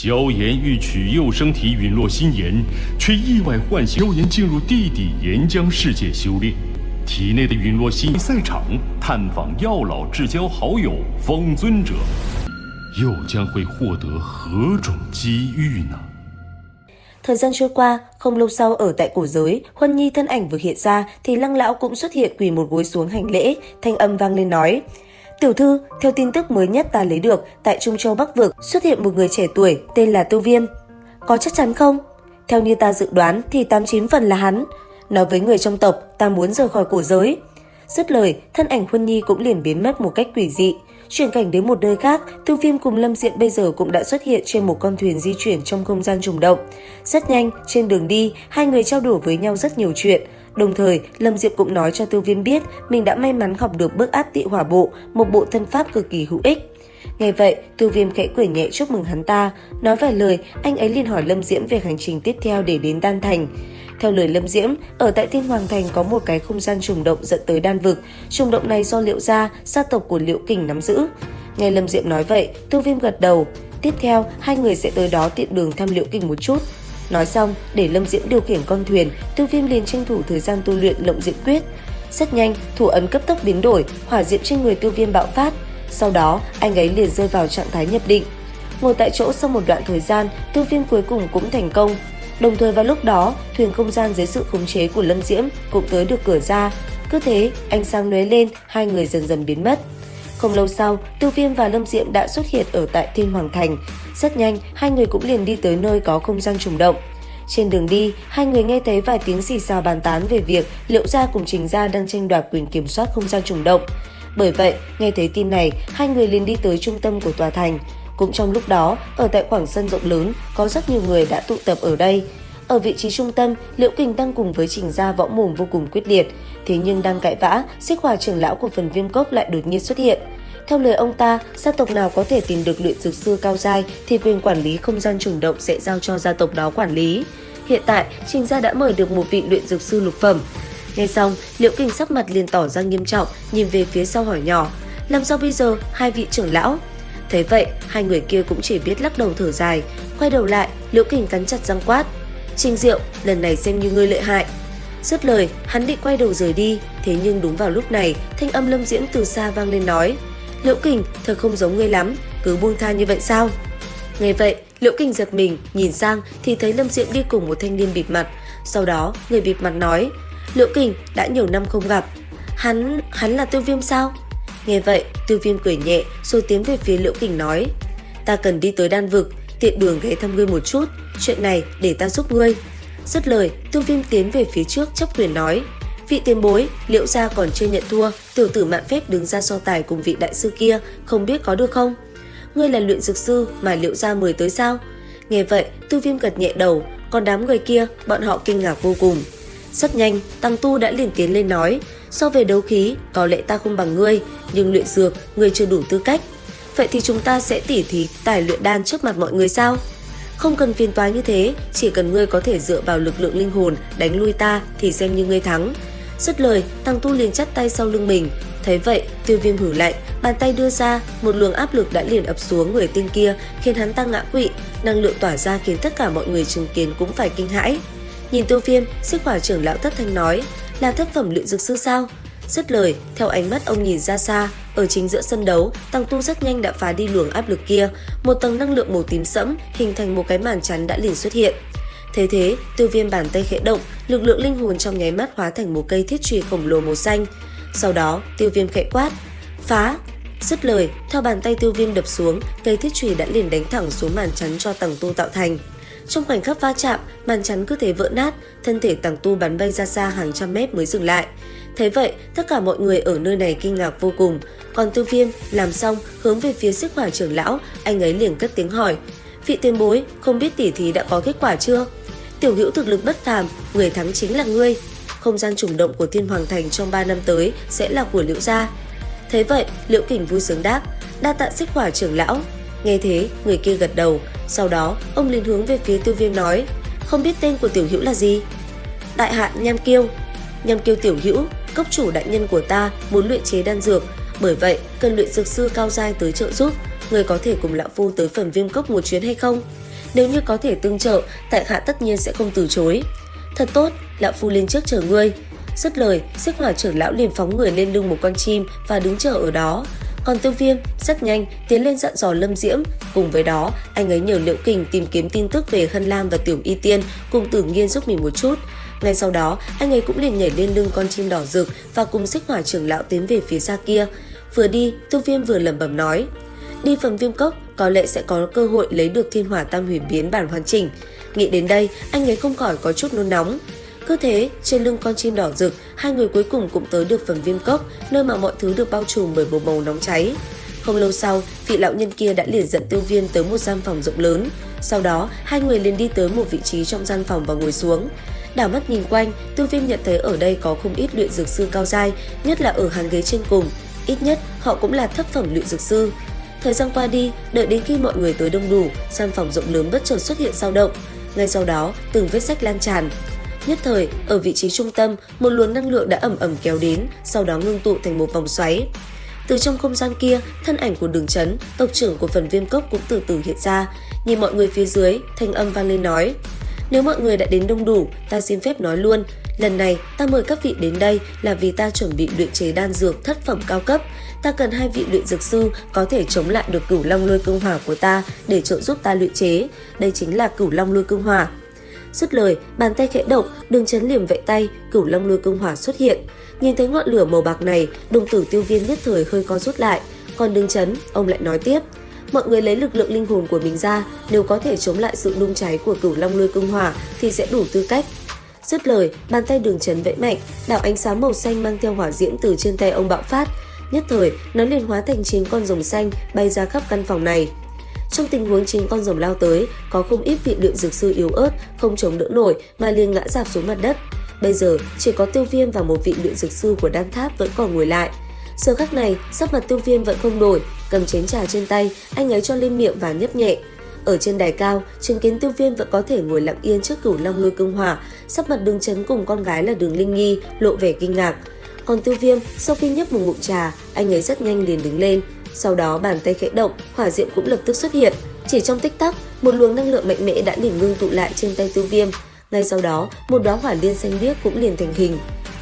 萧炎欲取幼生体陨落心炎，却意外唤醒萧炎进入地底岩浆世界修炼。体内的陨落心赛场探访药老至交好友风尊者，又将会获得何种机遇呢？ Thời gian trôi qua, không lâu sau ở tại cổ giới, Huân Nhi thân ảnh vừa hiện ra thì Lăng lão cũng xuất hiện quỳ một gối xuống hành lễ, thanh âm vang lên nói: "Tiểu thư, theo tin tức mới nhất ta lấy được, tại Trung Châu Bắc Vực xuất hiện một người trẻ tuổi tên là Tiêu Viêm. Có chắc chắn không? Theo như ta dự đoán thì 89 phần là hắn. Nói với người trong tộc, ta muốn rời khỏi cổ giới." Dứt lời, thân ảnh Huân Nhi cũng liền biến mất một cách quỷ dị. Chuyển cảnh đến một nơi khác, Tiêu Viêm cùng Lâm Diệm bây giờ cũng đã xuất hiện trên một con thuyền di chuyển trong không gian trùng động. Rất nhanh, trên đường đi, hai người trao đổi với nhau rất nhiều chuyện. Đồng thời, Lâm Diệm cũng nói cho Tiêu Viêm biết mình đã may mắn học được bước áp tị hỏa bộ, một bộ thân pháp cực kỳ hữu ích. Nghe vậy, Tiêu Viêm khẽ cười nhẹ chúc mừng hắn ta. Nói vài lời, anh ấy liền hỏi Lâm Diễm về hành trình tiếp theo để đến Đan Thành. Theo lời Lâm Diễm, ở tại Thiên Hoàng Thành có một cái không gian trùng động dẫn tới Đan Vực. Trùng động này do Liễu gia, gia tộc của Liễu Kình nắm giữ. Nghe Lâm Diễm nói vậy, Tiêu Viêm gật đầu. Tiếp theo, hai người sẽ tới đó tiện đường thăm Liễu Kình một chút. Nói xong, để Lâm Diễm điều khiển con thuyền, Tiêu Viêm liền tranh thủ thời gian tu luyện Lộng Diễm Quyết. Rất nhanh, thủ ấn cấp tốc biến đổi, hỏa diễm trên người Tiêu Viêm bạo phát. Sau đó, anh ấy liền rơi vào trạng thái nhập định. Ngồi tại chỗ sau một đoạn thời gian, Tiêu Viêm cuối cùng cũng thành công. Đồng thời vào lúc đó, thuyền không gian dưới sự khống chế của Lâm Diễm cũng tới được cửa ra. Cứ thế, ánh sáng lóe lên, hai người dần dần biến mất. Không lâu sau, Tiêu Viêm và Lâm Diễm đã xuất hiện ở tại Thiên Hoàng Thành. Rất nhanh, hai người cũng liền đi tới nơi có không gian trùng động. Trên đường đi, hai người nghe thấy vài tiếng xì xào bàn tán về việc Liễu gia cùng Trình gia đang tranh đoạt quyền kiểm soát không gian trùng động. Bởi vậy, nghe thấy tin này, hai người liền đi tới trung tâm của tòa thành. Cũng trong lúc đó, ở tại khoảng sân rộng lớn, có rất nhiều người đã tụ tập ở đây. Ở vị trí trung tâm, Liễu Kình đang cùng với Trình gia võ mồm vô cùng quyết liệt. Thế nhưng đang cãi vã, Xích Hỏa trưởng lão của phần Viêm Cốc lại đột nhiên xuất hiện. Theo lời ông ta, gia tộc nào có thể tìm được luyện dược sư cao giai thì quyền quản lý không gian trùng động sẽ giao cho gia tộc đó quản lý. Hiện tại, Trình gia đã mời được một vị luyện dược sư lục phẩm. Nghe xong, Liễu Kình sắc mặt liền tỏ ra nghiêm trọng, nhìn về phía sau hỏi nhỏ: "Làm sao bây giờ, hai vị trưởng lão?" Thấy vậy, hai người kia cũng chỉ biết lắc đầu thở dài. Quay đầu lại, Liễu Kình cắn chặt răng quát: "Trình Diệu, lần này xem như ngươi lợi hại." Dứt lời, hắn định quay đầu rời đi, thế nhưng đúng vào lúc này, thanh âm Lâm Diễm từ xa vang lên nói: "Liễu Kình, thật không giống ngươi lắm, cứ buông tha như vậy sao?" Nghe vậy, Liễu Kình giật mình, nhìn sang thì thấy Lâm Diễm đi cùng một thanh niên bịt mặt. Sau đó, người bịt mặt nói: "Liễu Kình, đã nhiều năm không gặp. Hắn là Tiêu Viêm sao?" Nghe vậy, Tiêu Viêm cười nhẹ rồi tiến về phía Liễu Kình nói: "Ta cần đi tới Đan Vực, tiện đường ghé thăm ngươi một chút, chuyện này để ta giúp ngươi." Dứt lời, Tiêu Viêm tiến về phía trước chấp quyền nói: "Vị tiền bối, Liễu gia còn chưa nhận thua, tiểu tử mạn phép đứng ra so tài cùng vị đại sư kia, không biết có được không?" "Ngươi là luyện dược sư mà Liễu gia mời tới sao?" Nghe vậy, Tiêu Viêm gật nhẹ đầu, còn đám người kia, bọn họ kinh ngạc vô cùng. Rất nhanh, Tăng Tu đã liền tiến lên nói: "So về đấu khí, có lẽ ta không bằng ngươi, nhưng luyện dược, ngươi chưa đủ tư cách. Vậy thì chúng ta sẽ tỉ thí tài luyện đan trước mặt mọi người sao?" "Không cần phiền toái như thế, chỉ cần ngươi có thể dựa vào lực lượng linh hồn đánh lui ta thì xem như ngươi thắng." Dứt lời, Tăng Tu liền chắp tay sau lưng mình. Thấy vậy, Tiêu Viêm hử lạnh, bàn tay đưa ra, một luồng áp lực đã liền ập xuống người tên kia, khiến hắn ta ngã quỵ, năng lượng tỏa ra khiến tất cả mọi người chứng kiến cũng phải kinh hãi. Nhìn Tiêu Viêm, Xích Hỏa trưởng lão thất thanh nói: "Là thất phẩm luyện dược sư sao?" Dứt lời, theo ánh mắt ông nhìn ra xa, ở chính giữa sân đấu, Tăng Tu rất nhanh đã phá đi luồng áp lực kia, một tầng năng lượng màu tím sẫm hình thành một cái màn chắn đã liền xuất hiện. Thế thế, Tiêu Viêm bàn tay khẽ động, lực lượng linh hồn trong nháy mắt hóa thành một cây thiết chùy khổng lồ màu xanh. Sau đó, Tiêu Viêm khẽ quát: "Phá!" Dứt lời, theo bàn tay Tiêu Viêm đập xuống, cây thiết chùy đã liền đánh thẳng xuống màn chắn cho Tăng Tu tạo thành. Trong khoảnh khắc va chạm, màn chắn cứ thế vỡ nát, thân thể Tăng Tu bắn bay ra xa hàng trăm mét mới dừng lại. Thế vậy, tất cả mọi người ở nơi này kinh ngạc vô cùng. Còn Tiêu Viêm làm xong, hướng về phía Xích Hỏa trưởng lão, anh ấy liền cất tiếng hỏi: "Vị tiền bối, không biết tỉ thí đã có kết quả chưa?" "Tiểu hữu thực lực bất phàm, người thắng chính là ngươi. Không gian trùng động của Thiên Hoàng Thành trong 3 năm tới sẽ là của Liễu gia." Thế vậy, Liễu Kình vui sướng đáp: "Đa tạ Xích Hỏa trưởng lão." Nghe thế, người kia gật đầu. Sau đó, ông liền hướng về phía Tiêu Viêm nói: "Không biết tên của tiểu hữu là gì?" "Đại hạ Nham Kiêu." "Nham Kiêu tiểu hữu, cốc chủ đại nhân của ta muốn luyện chế đan dược, bởi vậy cần luyện dược sư cao giai tới trợ giúp. Người có thể cùng lão phu tới phần Viêm Cốc một chuyến hay không?" Nếu như có thể tương trợ, tại hạ tất nhiên sẽ không từ chối. Thật tốt, lão phu lên trước chờ ngươi. Dứt lời, Xích Hỏa trưởng lão liền phóng người lên lưng một con chim và đứng chờ ở đó. Còn Tiêu Viêm rất nhanh tiến lên dặn dò Lâm Diễm. Cùng với đó, anh ấy nhờ Liễu Kình tìm kiếm tin tức về Hân Lam và Tiểu Y Tiên cùng Tử Nghiên giúp mình một chút. Ngay sau đó, anh ấy cũng liền nhảy lên lưng con chim đỏ rực và cùng Xích Hỏa trưởng lão tiến về phía xa kia. Vừa đi, Tiêu Viêm vừa lẩm bẩm nói: đi Phần Viêm Cốc có lẽ sẽ có cơ hội lấy được Thiên Hỏa Tam Huyền Biến bản hoàn chỉnh. Nghĩ đến đây, anh ấy không khỏi có chút nôn nóng. Cứ thế, trên lưng con chim đỏ rực, hai người cuối cùng cũng tới được Phần Viêm Cốc, nơi mà mọi thứ được bao trùm bởi một màu nóng cháy. Không lâu sau, vị lão nhân kia đã liền dẫn Tiêu Viêm tới một gian phòng rộng lớn. Sau đó, hai người liền đi tới một vị trí trong gian phòng và ngồi xuống. Đảo mắt nhìn quanh, Tiêu Viêm nhận thấy ở đây có không ít luyện dược sư cao giai, nhất là ở hàng ghế trên cùng. Ít nhất, họ cũng là thất phẩm luyện dược sư. Thời gian qua đi, đợi đến khi mọi người tới đông đủ, gian phòng rộng lớn bất chợt xuất hiện dao động. Ngay sau đó, từng vết rách lan tràn. Nhất thời, ở vị trí trung tâm, một luồng năng lượng đã ầm ầm kéo đến, sau đó ngưng tụ thành một vòng xoáy. Từ trong không gian kia, thân ảnh của Đường Chấn, tộc trưởng của Phần Viêm Cốc cũng từ từ hiện ra. Nhìn mọi người phía dưới, thanh âm vang lên nói: nếu mọi người đã đến đông đủ, ta xin phép nói luôn, lần này ta mời các vị đến đây là vì ta chuẩn bị luyện chế đan dược thất phẩm cao cấp. Ta cần 2 vị luyện dược sư có thể chống lại được Cửu Long Lôi Cương Hỏa của ta để trợ giúp ta luyện chế. Đây chính là Cửu Long Lôi Cương Hỏa. Dứt lời, bàn tay khẽ động, Đường Chấn liềm vẫy tay, Cửu Long Lôi Cương Hỏa xuất hiện. Nhìn thấy ngọn lửa màu bạc này, đồng tử Tiêu Viêm nhất thời hơi co rút lại. Còn Đường Chấn, ông lại nói tiếp: mọi người lấy lực lượng linh hồn của mình ra, nếu có thể chống lại sự nung cháy của Cửu Long Lôi Cương Hỏa thì sẽ đủ tư cách. Dứt lời, bàn tay Đường Chấn vẫy mạnh, đạo ánh sáng màu xanh mang theo hỏa diễm từ trên tay ông bạo phát. Nhất thời, nó liền hóa thành 9 con rồng xanh bay ra khắp căn phòng này. Trong tình huống 9 con rồng lao tới, có không ít vị luyện dược sư yếu ớt không chống đỡ nổi mà liền ngã rạp xuống mặt đất. Bây giờ chỉ có Tiêu Viêm và một vị luyện dược sư của Đan Tháp vẫn còn ngồi lại. Giờ khắc này, sắc mặt Tiêu Viêm vẫn không đổi, cầm chén trà trên tay, anh ấy cho lên miệng và nhấp nhẹ. Ở trên đài cao, chứng kiến Tiêu Viêm vẫn có thể ngồi lặng yên trước Cửu Long Lôi Cương Hỏa, sắc mặt Đường Chấn cùng con gái là Đường Linh Nhi lộ vẻ kinh ngạc. Còn Tiêu Viêm, sau khi nhấp một ngụm trà, anh ấy rất nhanh liền đứng lên. Sau đó bàn tay khẽ động, hỏa diệm cũng lập tức xuất hiện. Chỉ trong tích tắc, một luồng năng lượng mạnh mẽ đã liền ngưng tụ lại trên tay Tiêu Viêm. Ngay sau đó, một đóa hỏa liên xanh biếc cũng liền thành hình.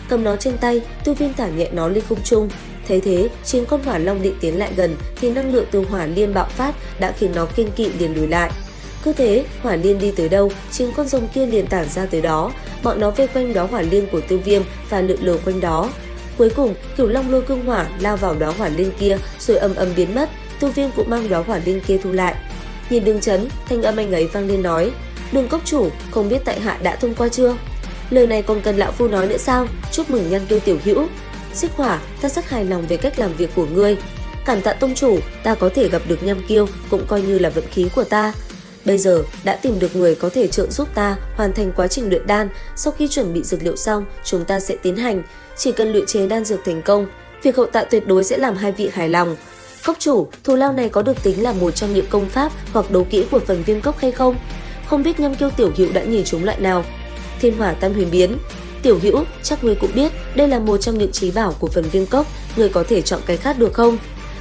Cầm nó trên tay, Tiêu Viêm thả nhẹ nó lên không trung. Thấy thế, 9 con hỏa long định tiến lại gần thì năng lượng từ hỏa liên bạo phát đã khiến nó kiêng kỵ liền lùi lại. Cứ thế, hỏa liên đi tới đâu, 9 con rồng kia liền tản ra tới đó. Bọn nó vây quanh đóa hỏa liên của Tiêu Viêm và lượn lờ quanh đó. Cuối cùng, Cửu Long Lôi Cương Hỏa lao vào đóa hỏa liên kia rồi ầm ầm biến mất. Tiêu Viêm cũng mang đóa hỏa liên kia thu lại. Nhìn Đường Chấn, thanh âm anh ấy vang lên nói: Đường cốc chủ, không biết tại hạ đã thông qua chưa? Lời này còn cần lão phu nói nữa sao? Chúc mừng Nhan Kiêu tiểu hữu. Xích Hỏa, ta rất hài lòng về cách làm việc của ngươi. Cảm tạ tông chủ, ta có thể gặp được Nhan Kiêu cũng coi như là vận khí của ta. Bây giờ đã tìm được người có thể trợ giúp ta hoàn thành quá trình luyện đan. Sau khi chuẩn bị dược liệu xong, chúng ta sẽ tiến hành. Chỉ cần luyện chế đan dược thành công, việc hậu tạ tuyệt đối sẽ làm hai vị hài lòng. Cốc chủ, thù lao này có được tính là một trong những công pháp hoặc đấu kỹ của Phần Viêm Cốc hay không? Không biết Nhan Kiêu tiểu hữu đã nhìn trúng loại nào? Thiên Hỏa Tam Huyền Biến. Tiểu hữu, chắc ngươi cũng biết đây là một trong những trí bảo của Phần Viêm Cốc, ngươi có thể chọn cái khác được không?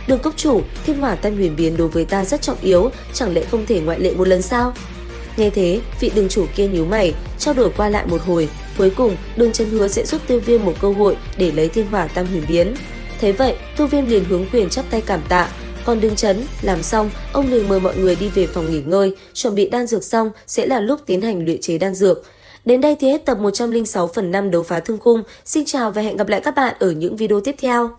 Đường cốc chủ, Thiên Hỏa Tam Huyền Biến đối với ta rất trọng yếu, chẳng lẽ không thể ngoại lệ một lần sao? Nghe thế, vị đường chủ kia nhíu mày, trao đổi qua lại một hồi, cuối cùng Đường Chấn hứa sẽ giúp Tiêu Viêm một cơ hội để lấy Thiên Hỏa Tam Huyền Biến. Thế vậy, Tiêu Viêm liền hướng quyền chắp tay cảm tạ. Còn Đường Chấn làm xong, ông liền mời mọi người đi về phòng nghỉ ngơi, chuẩn bị đan dược xong sẽ là lúc tiến hành luyện chế đan dược. Đến đây thì hết tập 106/5 đấu phá thương khung. Xin chào và hẹn gặp lại các bạn ở những video tiếp theo.